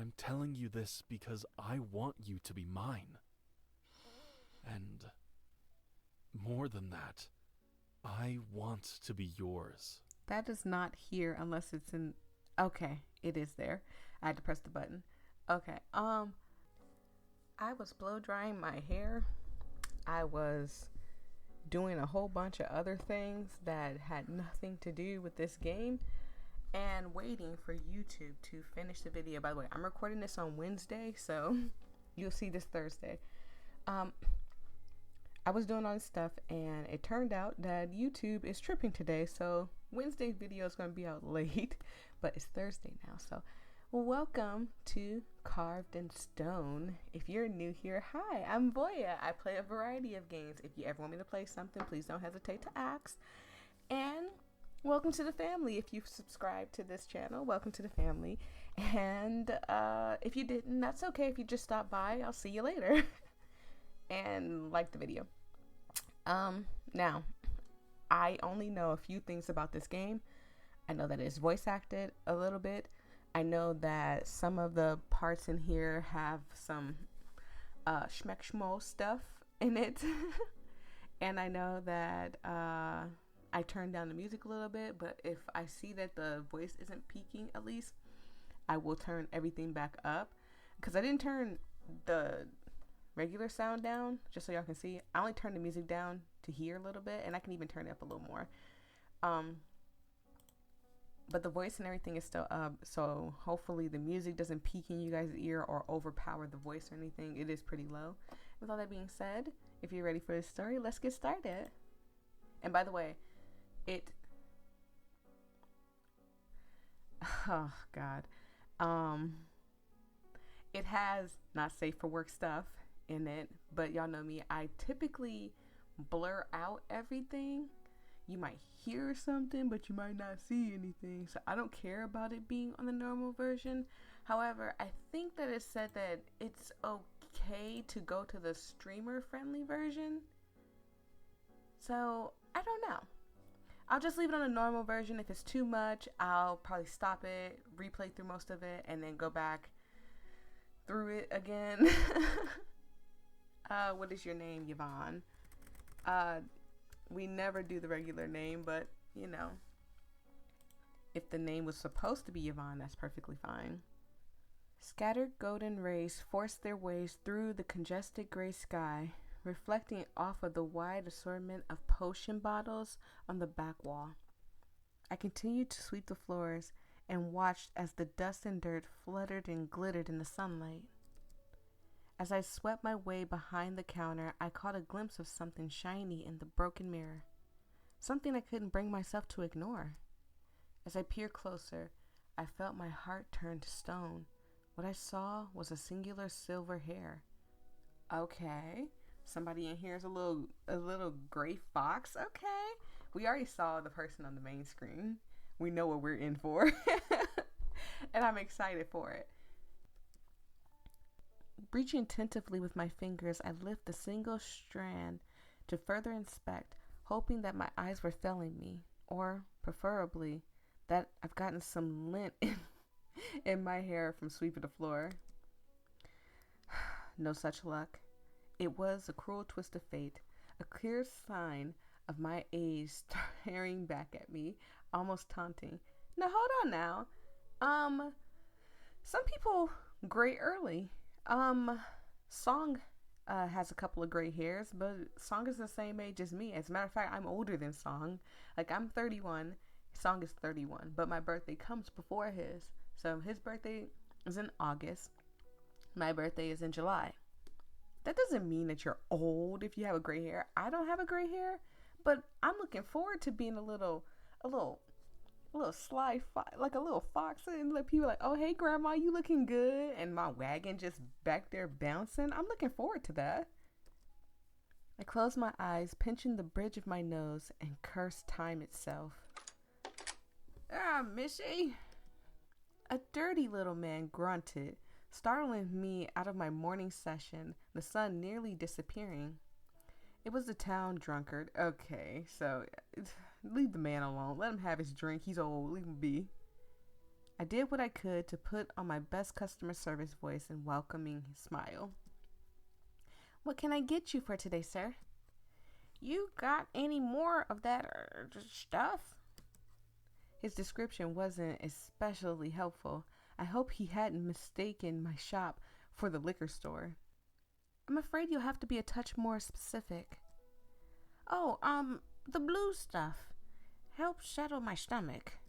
I'm telling you this because I want you to be mine. And more than that, I want to be yours. That is not here unless it's in. Okay, it is there. I had to press the button. Okay. I was blow drying my hair. I was doing a whole bunch of other things that had nothing to do with this game and waiting for YouTube to finish the video. By the way, I'm recording this on Wednesday, so you'll see this Thursday. I was doing all this stuff and it turned out that YouTube is tripping today, so Wednesday's video is going to be out late, but it's Thursday now. So welcome to Carved in Stone. If you're new here, hi, I'm Voyia. I play a variety of games. If you ever want me to play something, please don't hesitate to ask. And welcome to the family. If you've subscribed to this channel, welcome to the family. And if you didn't, that's okay. If you just stopped by, I'll see you later. And like the video. Now, I only know a few things about this game. I know that it's voice acted a little bit. I know that some of the parts in here have some schmeck-schmo stuff in it. And I know that I turned down the music a little bit, but if I see that the voice isn't peaking, at least, I will turn everything back up. Because I didn't turn the regular sound down, just so y'all can see. I only turned the music down to hear a little bit, and I can even turn it up a little more. But the voice and everything is still up, so hopefully the music doesn't peak in you guys' ear or overpower the voice or anything. It is pretty low. With all that being said, if you're ready for this story, let's get started. And by the way, oh God, it has not safe for work stuff in it, but y'all know me, I typically blur out everything. You might hear something, but you might not see anything, so I don't care about it being on the normal version. However, I think that it said that it's okay to go to the streamer friendly version, so I don't know. I'll just leave it on the normal version. If it's too much, I'll probably stop it, replay through most of it, and then go back through it again. What is your name, Yvonne? We never do the regular name, but you know, if the name was supposed to be Yvonne, that's perfectly fine. Scattered golden rays forced their ways through the congested gray sky, reflecting off of the wide assortment of potion bottles on the back wall. I continued to sweep the floors and watched as the dust and dirt fluttered and glittered in the sunlight. As I swept my way behind the counter, I caught a glimpse of something shiny in the broken mirror. Something I couldn't bring myself to ignore. As I peered closer, I felt my heart turn to stone. What I saw was a singular silver hair. Okay, somebody in here is a little gray fox. Okay, we already saw the person on the main screen. We know what we're in for. And I'm excited for it. Reaching attentively with my fingers, I lift a single strand to further inspect, hoping that my eyes were failing me, or, preferably, that I've gotten some lint in my hair from sweeping the floor. No such luck. It was a cruel twist of fate, a clear sign of my age staring back at me, almost taunting. Now hold on now. Some people gray early. Song has a couple of gray hairs, but Song is the same age as me. As a matter of fact, I'm older than Song. Like, I'm 31, Song is 31, but my birthday comes before his. So his birthday is in August, my birthday is in July. That doesn't mean that you're old if you have a gray hair. I don't have a gray hair, but I'm looking forward to being a little sly like a little fox, and let people like, oh hey grandma, you looking good, and my wagon just back there bouncing. I'm looking forward to that. I closed my eyes, pinching the bridge of my nose, and cursed time itself. Ah, Missy! A dirty little man grunted, startling me out of my morning session, the sun nearly disappearing. It was the town drunkard. Okay, so leave the man alone. Let him have his drink. He's old. Leave him be. I did what I could to put on my best customer service voice and welcoming smile. What can I get you for today, sir? You got any more of that stuff? His description wasn't especially helpful. I hope he hadn't mistaken my shop for the liquor store. I'm afraid you'll have to be a touch more specific. Oh, the blue stuff. Helps settle my stomach.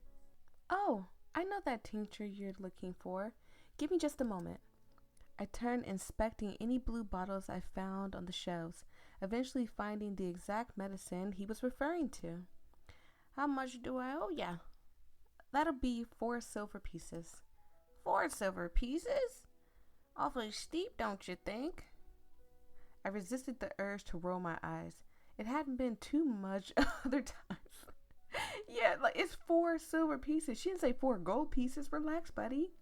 Oh, I know that tincture you're looking for. Give me just a moment. I turned, inspecting any blue bottles I found on the shelves, eventually finding the exact medicine he was referring to. How much do I owe ya? That'll be 4 silver pieces. 4 silver pieces? Awfully steep, don't you think? I resisted the urge to roll my eyes. It hadn't been too much other times. Yeah, like it's 4 silver pieces. She didn't say 4 gold pieces. Relax, buddy.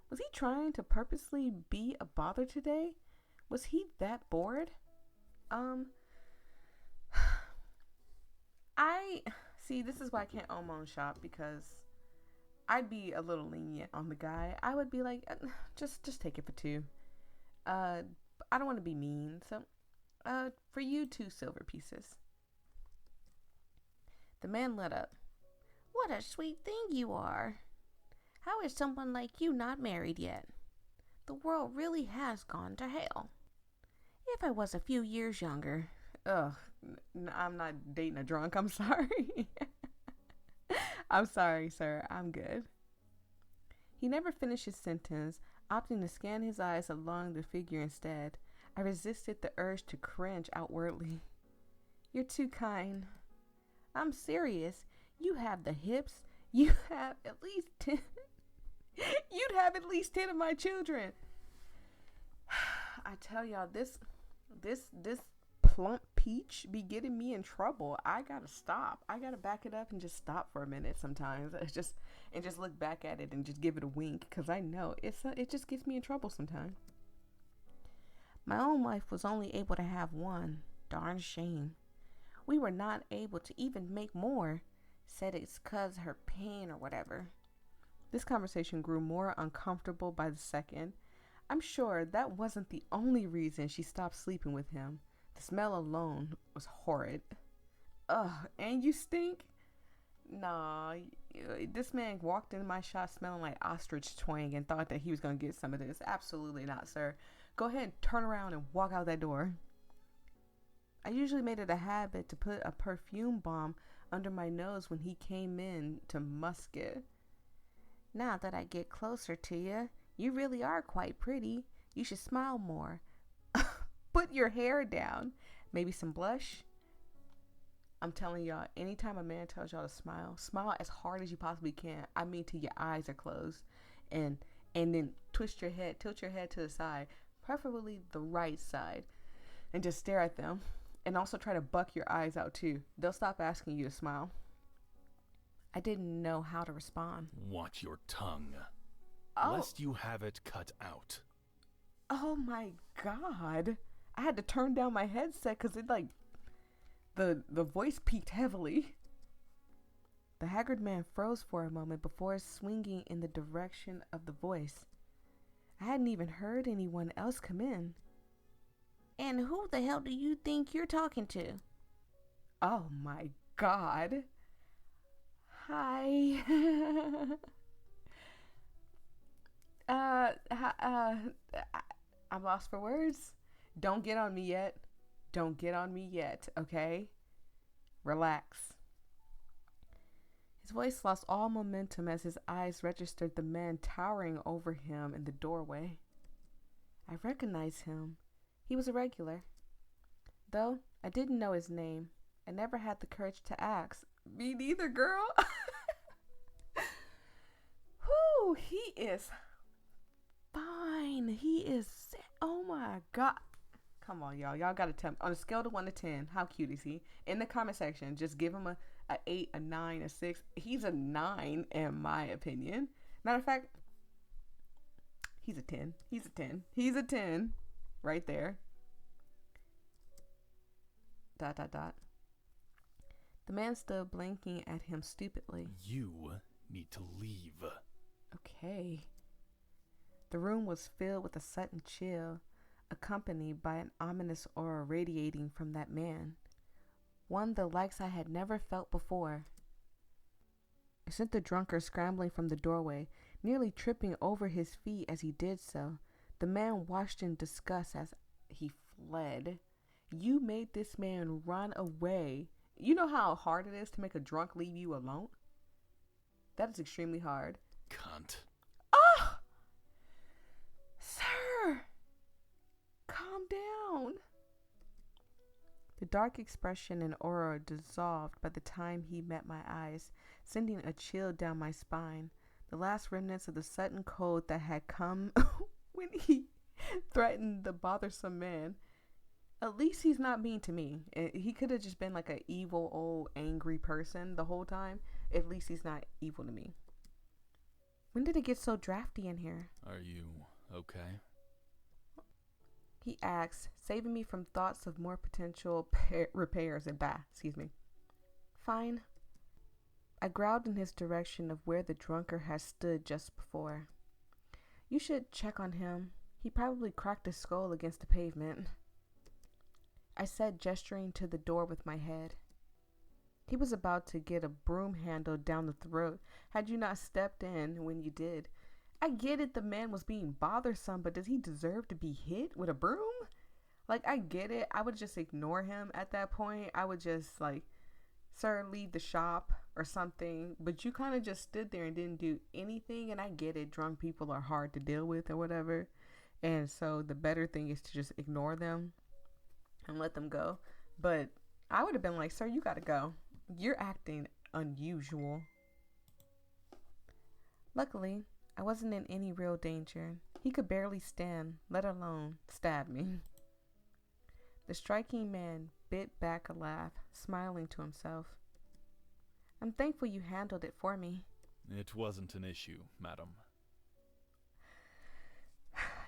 Was he trying to purposely be a bother today? Was he that bored? This is why I can't own my own shop, because I'd be a little lenient on the guy. I would be like, just take it for 2. I don't want to be mean, so for you 2 silver pieces. The man lit up. What a sweet thing you are. How is someone like you not married yet? The world really has gone to hell. If I was a few years younger. I'm not dating a drunk. I'm sorry. I'm sorry, sir. I'm good. He never finished his sentence, opting to scan his eyes along the figure instead. I resisted the urge to cringe outwardly. You're too kind. I'm serious. You have the hips. You have at least 10. You'd have at least 10 of my children. I tell y'all, this plump peach be getting me in trouble. I gotta stop. I gotta back it up and just stop for a minute sometimes. Just look back at it and just give it a wink, because I know it just gets me in trouble sometimes. My own wife was only able to have 1. Darn shame. We were not able to even make more. Said it's 'cause her pain or whatever. This conversation grew more uncomfortable by the second. I'm sure that wasn't the only reason she stopped sleeping with him. The smell alone was horrid. Ugh, and you stink? Nah, this man walked into my shop smelling like ostrich twang and thought that he was going to get some of this. Absolutely not, sir. Go ahead and turn around and walk out that door. I usually made it a habit to put a perfume bomb under my nose when he came in to musk it. Now that I get closer to you, you really are quite pretty. You should smile more. Put your hair down. Maybe some blush. I'm telling y'all, anytime a man tells y'all to smile, smile as hard as you possibly can. I mean, till your eyes are closed. And then tilt your head to the side, preferably the right side, and just stare at them. And also try to buck your eyes out too. They'll stop asking you to smile. I didn't know how to respond. Watch your tongue, Oh. lest you have it cut out. Oh my God. I had to turn down my headset because it the voice peaked heavily. The haggard man froze for a moment before swinging in the direction of the voice. I hadn't even heard anyone else come in. And who the hell do you think you're talking to? Oh my God. Hi. I'm lost for words. Don't get on me yet. Don't get on me yet, okay? Relax. His voice lost all momentum as his eyes registered the man towering over him in the doorway. I recognized him. He was a regular. Though I didn't know his name. I never had the courage to ask. Me neither, girl. Whew, he is fine. He is, oh my God. Come on, y'all. Y'all got to tell me. On a scale of 1 to 10, how cute is he? In the comment section, just give him a 8, a 9, a 6. He's a 9, in my opinion. Matter of fact, he's a 10. He's a 10. He's a 10. Right there. ... The man stood blinking at him stupidly. You need to leave. Okay. The room was filled with a sudden chill, accompanied by an ominous aura radiating from that man. One the likes I had never felt before. I sent the drunkard scrambling from the doorway, nearly tripping over his feet as he did so. The man watched in disgust as he fled. You made this man run away. You know how hard it is to make a drunk leave you alone? That is extremely hard. Cunt. Ah! Sir! Calm down. The dark expression and aura dissolved by the time he met my eyes, sending a chill down my spine. The last remnants of the sudden cold that had come when he threatened the bothersome man. At least he's not mean to me. He could have just been like an evil, old, angry person the whole time. At least he's not evil to me. When did it get so drafty in here? Are you okay? He asked, saving me from thoughts of more potential repairs and Fine. I growled in his direction of where the drunkard had stood just before. You should check on him. He probably cracked his skull against the pavement. I said, gesturing to the door with my head. He was about to get a broom handle down the throat had you not stepped in when you did. I get it, the man was being bothersome, but does he deserve to be hit with a broom? Like, I get it. I would just ignore him at that point. I would just, like, sir, leave the shop or something. But you kind of just stood there and didn't do anything. And I get it. Drunk people are hard to deal with or whatever. And so the better thing is to just ignore them and let them go. But I would have been like, sir, you got to go. You're acting unusual. Luckily, I wasn't in any real danger. He could barely stand, let alone stab me. The striking man bit back a laugh, smiling to himself. I'm thankful you handled it for me. It wasn't an issue, madam.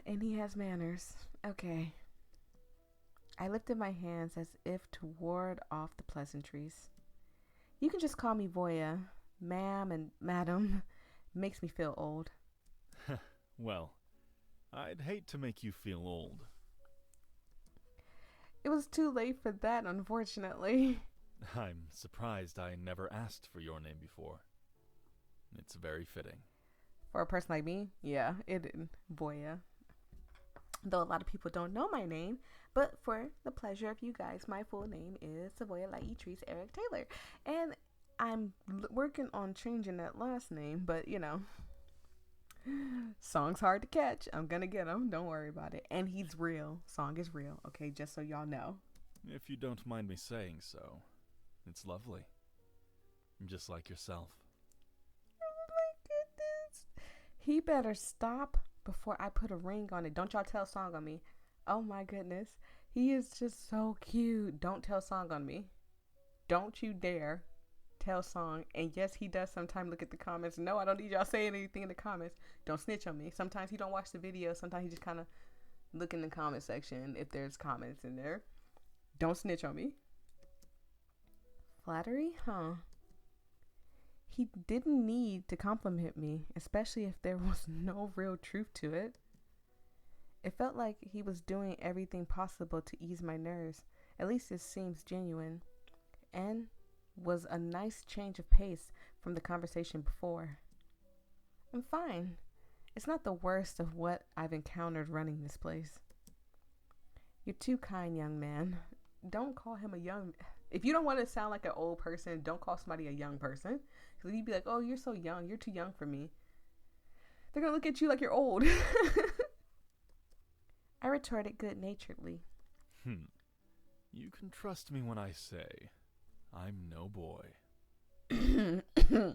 And he has manners. Okay. I lifted my hands as if to ward off the pleasantries. You can just call me Voyia. Ma'am and madam. Makes me feel old. Well, I'd hate to make you feel old. It was too late for that, unfortunately. I'm surprised I never asked for your name before. It's very fitting. For a person like me, yeah, it is Voyia. Though a lot of people don't know my name, but for the pleasure of you guys, my full name is Voyia Laetris Eric Taylor. And I'm working on changing that last name, but you know, Song's hard to catch. I'm gonna get him. Don't worry about it. And he's real. Song is real. Okay, just so y'all know. If you don't mind me saying so, it's lovely. Just like yourself. Oh my goodness. He better stop before I put a ring on it. Don't y'all tell Song on me. Oh my goodness. He is just so cute. Don't tell Song on me. Don't you dare tell Song. And yes, he does sometimes look at the comments. No, I don't need y'all saying anything in the comments. Don't snitch on me. Sometimes he don't watch the video. Sometimes he just kind of look in the comment section if there's comments in there. Don't snitch on me. Flattery? Huh. He didn't need to compliment me, especially if there was no real truth to it. It felt like he was doing everything possible to ease my nerves. At least it seems genuine. And was a nice change of pace from the conversation before. I'm fine. It's not the worst of what I've encountered running this place. You're too kind, young man. Don't call him a young... If you don't want to sound like an old person, don't call somebody a young person. Because you'd be like, oh, you're so young. You're too young for me. They're going to look at you like you're old. I retorted good-naturedly. You can trust me when I say I'm no boy. The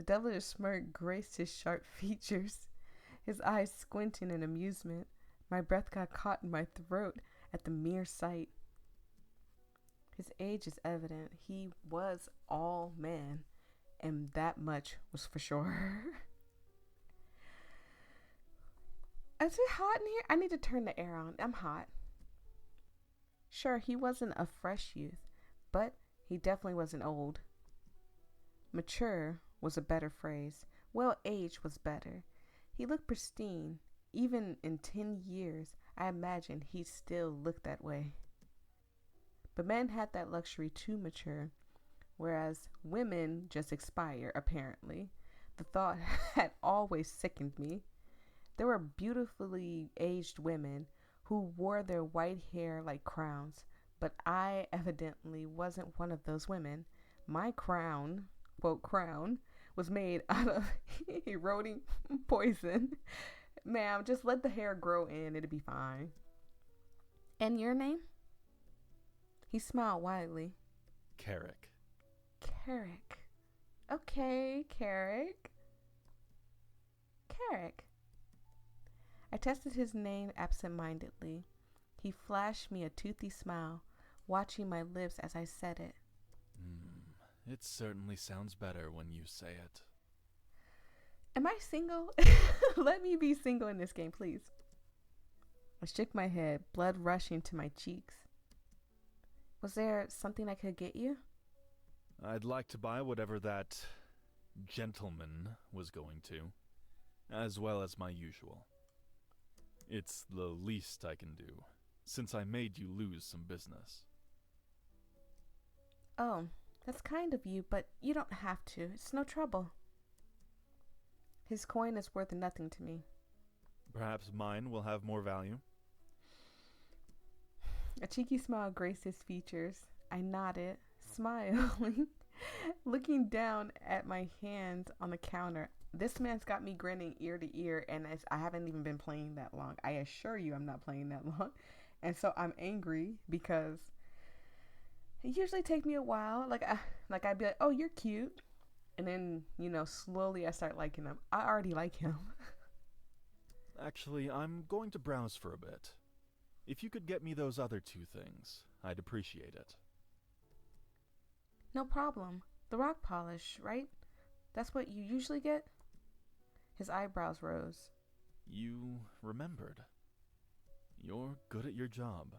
devilish smirk graced his sharp features, his eyes squinting in amusement. My breath got caught in my throat at the mere sight. His age is evident. He was all man, and that much was for sure. Is it hot in here? I need to turn the air on. I'm hot. Sure, he wasn't a fresh youth, but he definitely wasn't old. Mature was a better phrase. Well aged was better. He looked pristine. Even in 10 years, I imagine he still looked that way. But men had that luxury to mature, whereas women just expire, apparently. The thought had always sickened me. There were beautifully aged women who wore their white hair like crowns, but I evidently wasn't one of those women. My crown, quote, crown, was made out of eroding poison. Ma'am, just let the hair grow in, it'll be fine. And your name? He smiled widely. Carrick. Carrick. Okay, Carrick. Carrick. I tested his name absent-mindedly. He flashed me a toothy smile, watching my lips as I said it. It certainly sounds better when you say it. Am I single? Let me be single in this game, please. I shook my head, blood rushing to my cheeks. Was there something I could get you? I'd like to buy whatever that gentleman was going to, as well as my usual. It's the least I can do, since I made you lose some business. Oh, that's kind of you, but you don't have to. It's no trouble. His coin is worth nothing to me. Perhaps mine will have more value? A cheeky smile graced his features. I nodded, smiling, looking down at my hands on the counter. This man's got me grinning ear to ear, and I haven't even been playing that long. I assure you I'm not playing that long. And so I'm angry because it usually takes me a while. I'd be like, oh, you're cute. And then, slowly I start liking him. I already like him. Actually, I'm going to browse for a bit. If you could get me those other two things, I'd appreciate it. No problem. The rock polish, right? That's what you usually get? His eyebrows rose. You remembered. You're good at your job.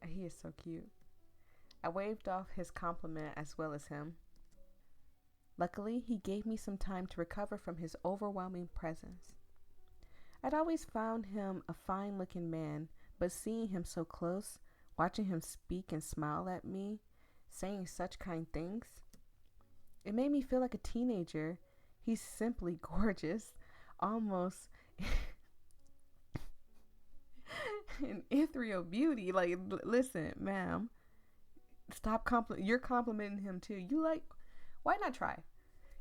He is so cute. I waved off his compliment as well as him. Luckily, he gave me some time to recover from his overwhelming presence. I'd always found him a fine-looking man, but seeing him so close, watching him speak and smile at me, saying such kind things, it made me feel like a teenager. He's simply gorgeous, almost an ethereal beauty. Like, listen, ma'am, stop you're complimenting him too. Why not try?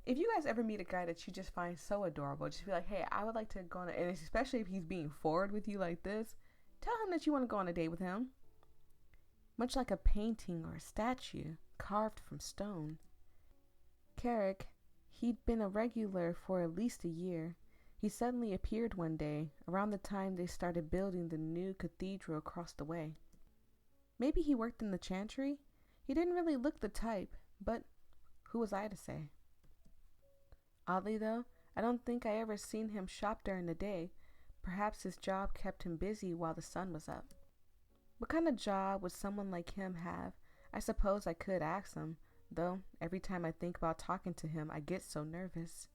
If you guys ever meet a guy that you just find so adorable, just be like, hey, I would like to go on and especially if he's being forward with you like this, tell him that you want to go on a date with him. Much like a painting or a statue carved from stone. Carrick, he'd been a regular for at least a year. He suddenly appeared one day, around the time they started building the new cathedral across the way. Maybe he worked in the chantry? He didn't really look the type, but who was I to say? Oddly though, I don't think I ever seen him shop during the day. Perhaps his job kept him busy while the sun was up. What kind of job would someone like him have? I suppose I could ask him, though every time I think about talking to him, I get so nervous.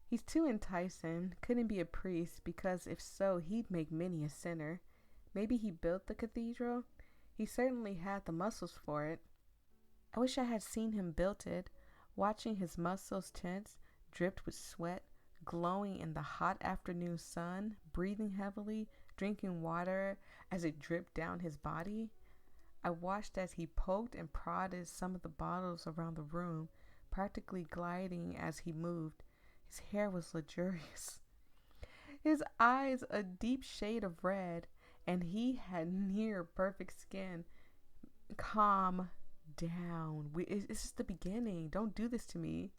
He's too enticing, couldn't be a priest, because if so, he'd make many a sinner. Maybe he built the cathedral? He certainly had the muscles for it. I wish I had seen him built it, watching his muscles tense, dripped with sweat, glowing in the hot afternoon sun, breathing heavily, drinking water as it dripped down his body. I watched as he poked and prodded some of the bottles around the room, practically gliding as he moved. His hair was luxurious, his eyes a deep shade of red, and he had near perfect skin. Calm down. It's just the beginning. Don't do this to me.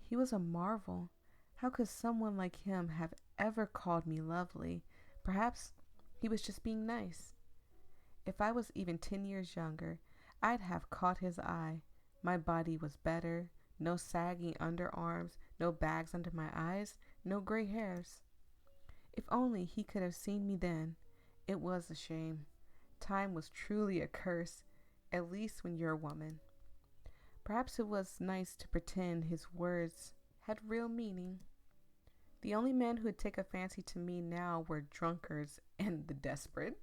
He was a marvel. How could someone like him have ever called me lovely? Perhaps he was just being nice. If I was even 10 years younger, I'd have caught his eye. My body was better. No sagging underarms, no bags under my eyes, no gray hairs. If only he could have seen me then. It was a shame. Time was truly a curse, at least when you're a woman. Perhaps it was nice to pretend his words had real meaning. The only men who'd take a fancy to me now were drunkards and the desperate.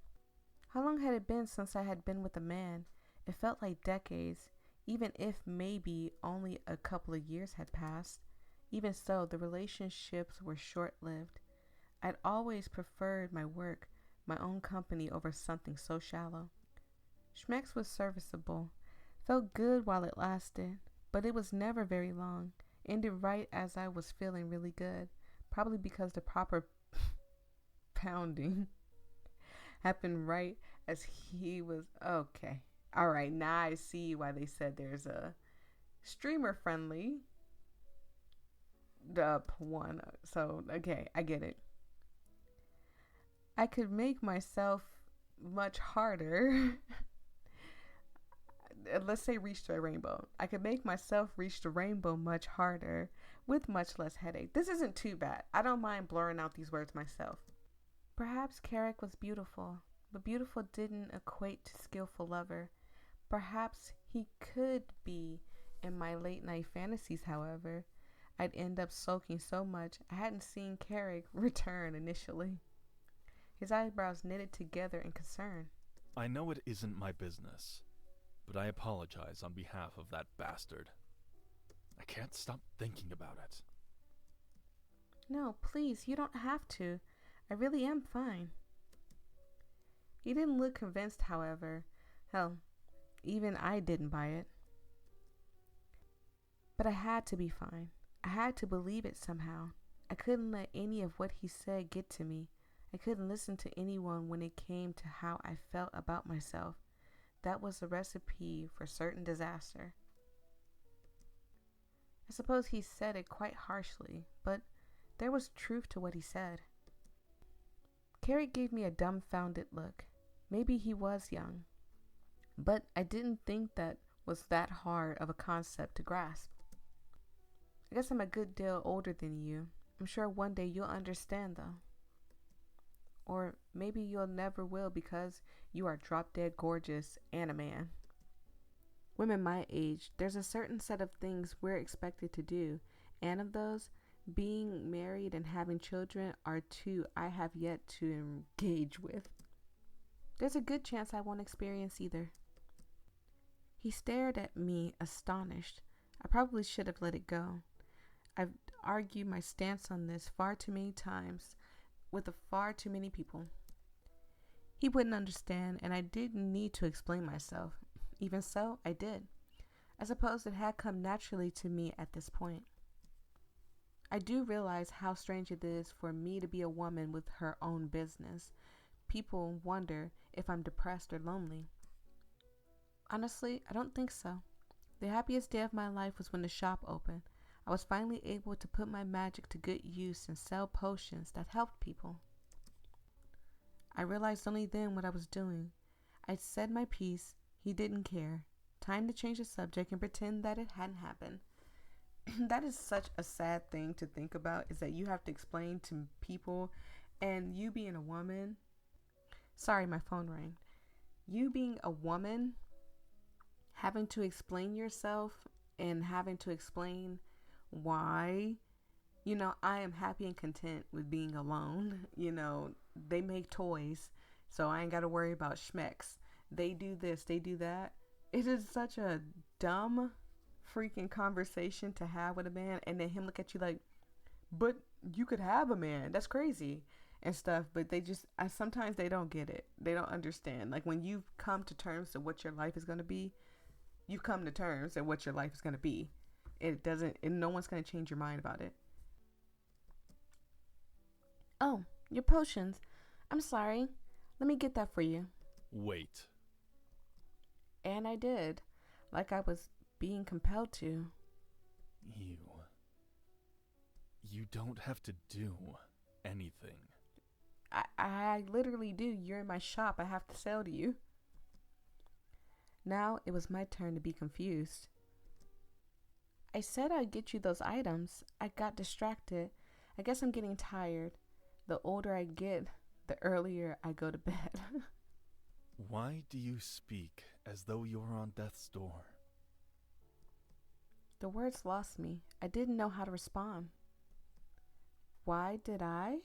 How long had it been since I had been with a man? It felt like decades, even if maybe only a couple of years had passed. Even so, the relationships were short-lived. I'd always preferred my work, my own company over something so shallow. Schmex was serviceable, felt good while it lasted, but it was never very long. Ended right as I was feeling really good, probably because the proper pounding happened right as he was okay. All right, now I see why they said there's a streamer friendly one. So, okay, I get it. I could make myself much harder. Let's say reach the rainbow. I could make myself reach the rainbow much harder with much less headache. This isn't too bad. I don't mind blurring out these words myself. Perhaps Carrick was beautiful, but beautiful didn't equate to skillful lover. Perhaps he could be in my late night fantasies, however. I'd end up soaking so much I hadn't seen Carrick return initially. His eyebrows knitted together in concern. I know it isn't my business, but I apologize on behalf of that bastard. I can't stop thinking about it. No, please, you don't have to. I really am fine. He didn't look convinced, however. Hell, even I didn't buy it. But I had to be fine. I had to believe it somehow. I couldn't let any of what he said get to me. I couldn't listen to anyone when it came to how I felt about myself. That was a recipe for certain disaster. I suppose he said it quite harshly, but there was truth to what he said. Carrick gave me a dumbfounded look. Maybe he was young, but I didn't think that was that hard of a concept to grasp. I guess I'm a good deal older than you. I'm sure one day you'll understand, though. Or maybe you'll never will because you are drop-dead gorgeous and a man. Women my age, there's a certain set of things we're expected to do, and of those, being married and having children are two I have yet to engage with. There's a good chance I won't experience either. He stared at me, astonished. I probably should have let it go. I've argued my stance on this far too many times with far too many people. He wouldn't understand, and I didn't need to explain myself. Even so, I did. I suppose it had come naturally to me at this point. I do realize how strange it is for me to be a woman with her own business. People wonder if I'm depressed or lonely. Honestly, I don't think so. The happiest day of my life was when the shop opened. I was finally able to put my magic to good use and sell potions that helped people. I realized only then what I was doing. I'd said my piece. He didn't care. Time to change the subject and pretend that it hadn't happened. That is such a sad thing to think about, is that you have to explain to people, and you being a woman. Sorry, my phone rang. You being a woman, having to explain yourself and having to explain why, I am happy and content with being alone. They make toys, so I ain't got to worry about schmecks. They do this, they do that. It is such a dumb freaking conversation to have with a man, and then him look at you like, but you could have a man. That's crazy and stuff. But sometimes they don't get it. They don't understand. Like, when you've come to terms of what your life is going to be, you've come to terms of what your life is going to be. No one's going to change your mind about it. Oh, your potions. I'm sorry. Let me get that for you. Wait. And I did. Like I was being compelled to. You don't have to do anything. I literally do. You're in my shop. I have to sell to you. Now it was my turn to be confused. I said I'd get you those items. I got distracted. I guess I'm getting tired. The older I get, the earlier I go to bed. Why do you speak as though you're on death's door? The words lost me. I didn't know how to respond. Why did I?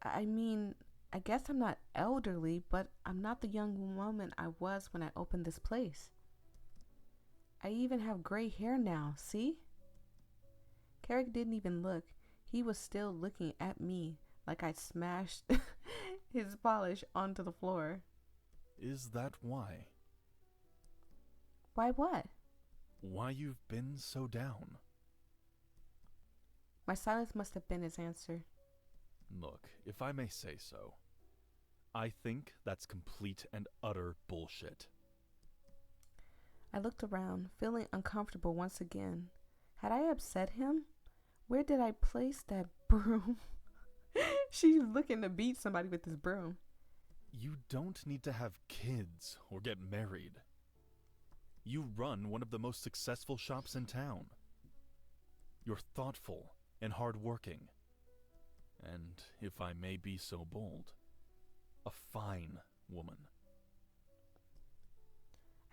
I mean, I guess I'm not elderly, but I'm not the young woman I was when I opened this place. I even have gray hair now, see? Carrick didn't even look. He was still looking at me like I'd smashed his polish onto the floor. Is that why? Why what? Why you've been so down? My silence must have been his answer. Look, if I may say so, I think that's complete and utter bullshit. I looked around, feeling uncomfortable once again. Had I upset him? Where did I place that broom? She's looking to beat somebody with this broom. You don't need to have kids or get married. You run one of the most successful shops in town. You're thoughtful and hardworking. And, if I may be so bold, a fine woman.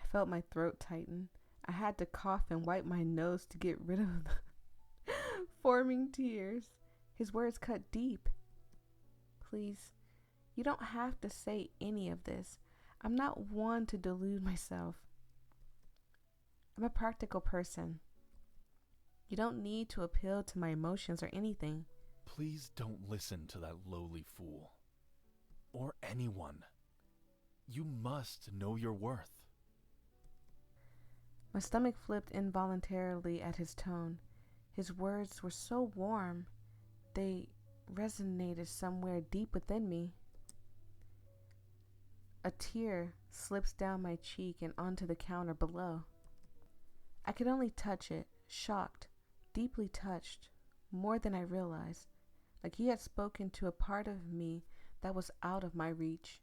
I felt my throat tighten. I had to cough and wipe my nose to get rid of the forming tears. His words cut deep. Please, you don't have to say any of this. I'm not one to delude myself. I'm a practical person. You don't need to appeal to my emotions or anything. Please don't listen to that lowly fool. Or anyone. You must know your worth. My stomach flipped involuntarily at his tone. His words were so warm. They resonated somewhere deep within me. A tear slips down my cheek and onto the counter below. I could only touch it, shocked, deeply touched, more than I realized, like he had spoken to a part of me that was out of my reach.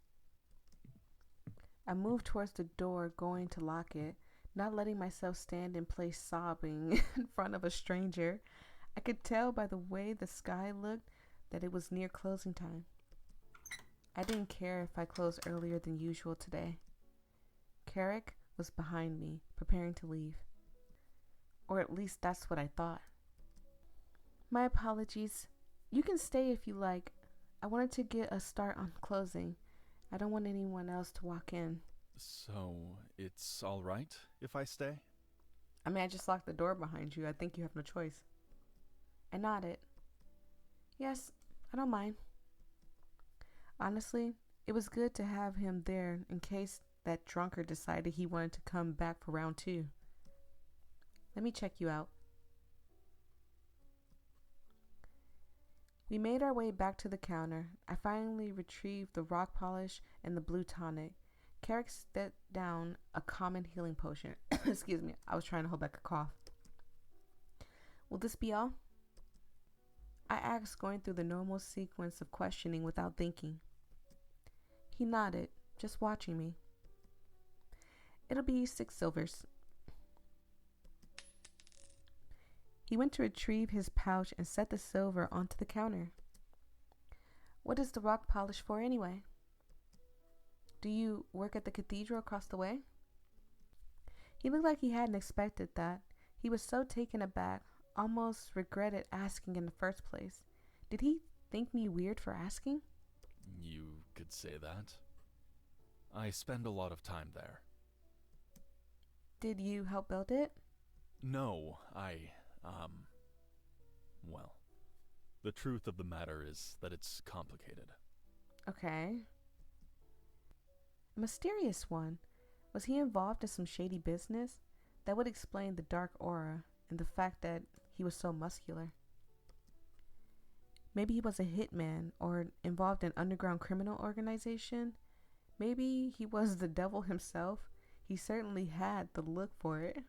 I moved towards the door, going to lock it, not letting myself stand in place sobbing in front of a stranger. I could tell by the way the sky looked that it was near closing time. I didn't care if I closed earlier than usual today. Carrick was behind me, preparing to leave. Or at least that's what I thought. My apologies. You can stay if you like. I wanted to get a start on closing. I don't want anyone else to walk in. So, it's all right if I stay? I mean, I just locked the door behind you. I think you have no choice. I nodded. Yes, I don't mind. Honestly, it was good to have him there in case that drunkard decided he wanted to come back for round 2. Let me check you out. We made our way back to the counter. I finally retrieved the rock polish and the blue tonic. Carrick set down a common healing potion. Excuse me, I was trying to hold back a cough. Will this be all? I asked, going through the normal sequence of questioning without thinking. He nodded, just watching me. It'll be 6 silvers. He went to retrieve his pouch and set the silver onto the counter. What is the rock polish for anyway? Do you work at the cathedral across the way? He looked like he hadn't expected that. He was so taken aback, almost regretted asking in the first place. Did he think me weird for asking? You could say that. I spend a lot of time there. Did you help build it? No, well, the truth of the matter is that it's complicated. Okay. A mysterious one. Was he involved in some shady business? That would explain the dark aura and the fact that he was so muscular. Maybe he was a hitman or involved in an underground criminal organization. Maybe he was the devil himself. He certainly had the look for it.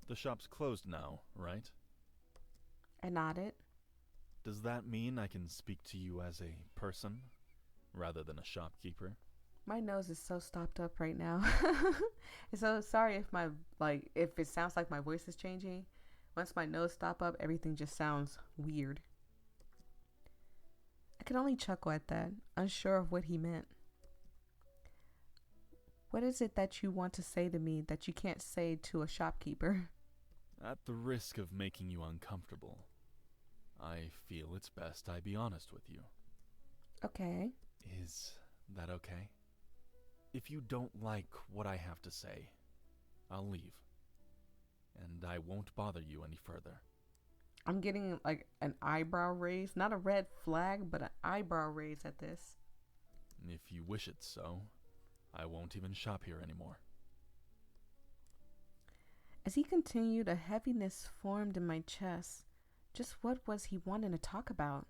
The shop's closed now, right? I nodded. Does that mean I can speak to you as a person, rather than a shopkeeper? My nose is so stopped up right now. So sorry if it sounds like my voice is changing. Once my nose stop up, everything just sounds weird. I could only chuckle at that, unsure of what he meant. What is it that you want to say to me that you can't say to a shopkeeper? At the risk of making you uncomfortable, I feel it's best I be honest with you. Okay. Is that okay? If you don't like what I have to say, I'll leave. And I won't bother you any further. I'm getting like an eyebrow raise. Not a red flag, but an eyebrow raise at this. If you wish it so, I won't even shop here anymore. As he continued, a heaviness formed in my chest. Just what was he wanting to talk about?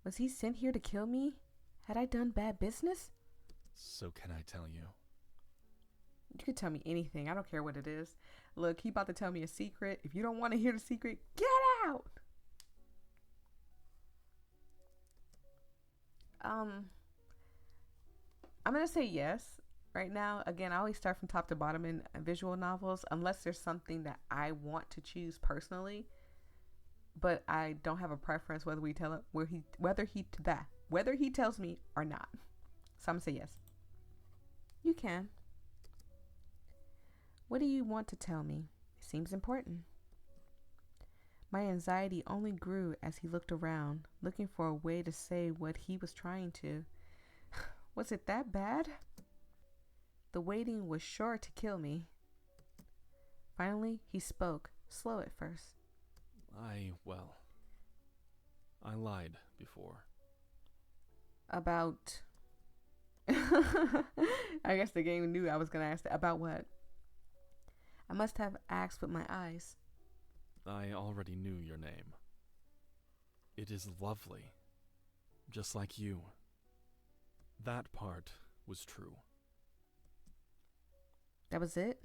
Was he sent here to kill me? Had I done bad business? So can I tell you? You could tell me anything. I don't care what it is. Look, he about to tell me a secret. If you don't want to hear the secret, get out! I'm going to say yes. Right now, again, I always start from top to bottom in visual novels, unless there's something that I want to choose personally, but I don't have a preference whether he tells me or not. So I'm gonna say yes. You can. What do you want to tell me? It seems important. My anxiety only grew as he looked around, looking for a way to say what he was trying to. Was it that bad? The waiting was sure to kill me. Finally, he spoke, slow at first. I lied before. About... I guess the game knew I was going to ask that. About what? I must have asked with my eyes. I already knew your name. It is lovely. Just like you. That part was true. That was it?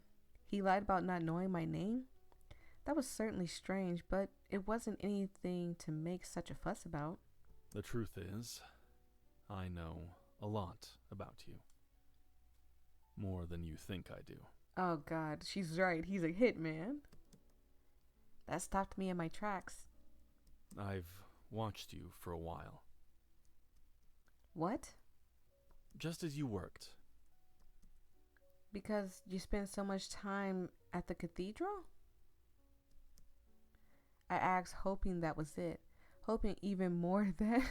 He lied about not knowing my name? That was certainly strange, but it wasn't anything to make such a fuss about. The truth is, I know a lot about you. More than you think I do. Oh God, she's right. He's a hitman. That stopped me in my tracks. I've watched you for a while. What? Just as you worked. Because you spend so much time at the cathedral? I asked, hoping that was it. Hoping even more that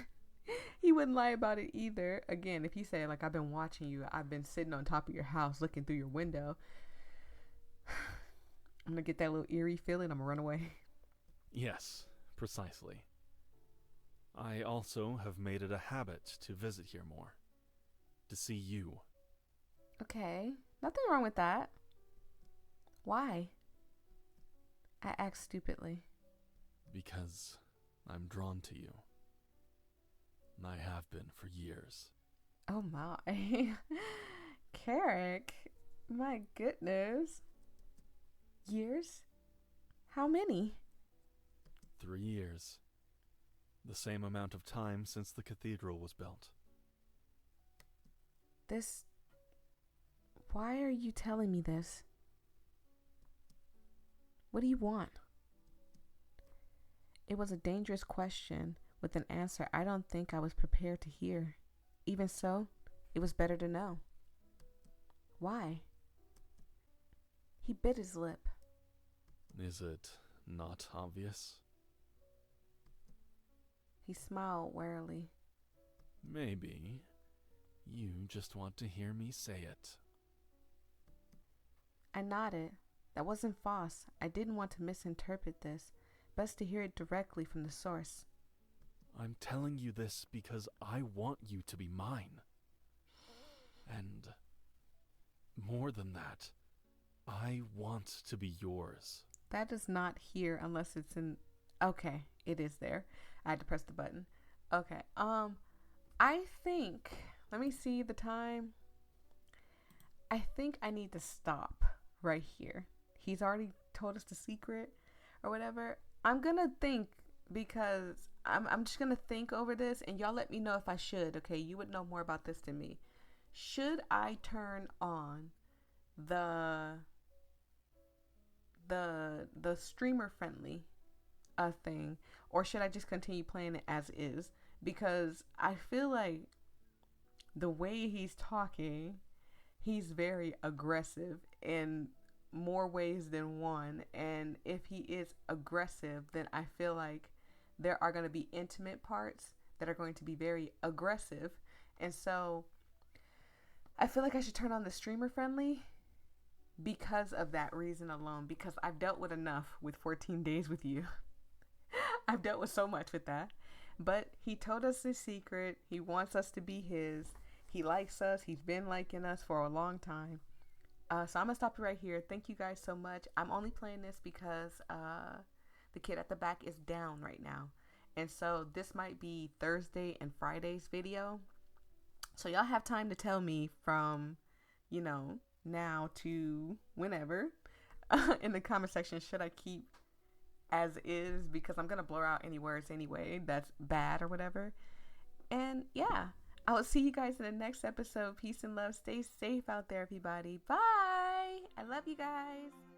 he wouldn't lie about it either. Again, if he said, like, I've been watching you, I've been sitting on top of your house looking through your window, I'm going to get that little eerie feeling. I'm going to run away. Yes, precisely. I also have made it a habit to visit here more. To see you. Okay. Nothing wrong with that. Why? I asked stupidly. Because I'm drawn to you. And I have been for years. Oh my. Carrick. My goodness. Years? How many? 3 years. The same amount of time since the cathedral was built. Why are you telling me this? What do you want? It was a dangerous question with an answer I don't think I was prepared to hear. Even so, it was better to know. Why? He bit his lip. Is it not obvious? He smiled warily. Maybe you just want to hear me say it. I nodded. That wasn't false. I didn't want to misinterpret this. Best to hear it directly from the source. I'm telling you this because I want you to be mine. And more than that, I want to be yours. That is not here unless it's in... Okay, it is there. I had to press the button. Okay, I think... Let me see the time. I think I need to stop right here. He's already told us the secret or whatever. I'm gonna think, because I'm just gonna think over this, and y'all let me know if I should. Okay, you would know more about this than me. Should I turn on the streamer friendly thing, or should I just continue playing it as is? Because I feel like the way he's talking, he's very aggressive, and more ways than one. And if he is aggressive, then I feel like there are going to be intimate parts that are going to be very aggressive. And so I feel like I should turn on the streamer friendly because of that reason alone, because I've dealt with enough with 14 days with you. I've dealt with so much with that. But he told us his secret. He wants us to be his. He likes us. He's been liking us for a long time. So I'm going to stop it right here. Thank you guys so much. I'm only playing this because the kid at the back is down right now. And so this might be Thursday and Friday's video. So y'all have time to tell me from, now to whenever in the comment section, should I keep as is, because I'm going to blur out any words anyway that's bad or whatever. And yeah, I will see you guys in the next episode. Peace and love. Stay safe out there, everybody. Bye. I love you guys.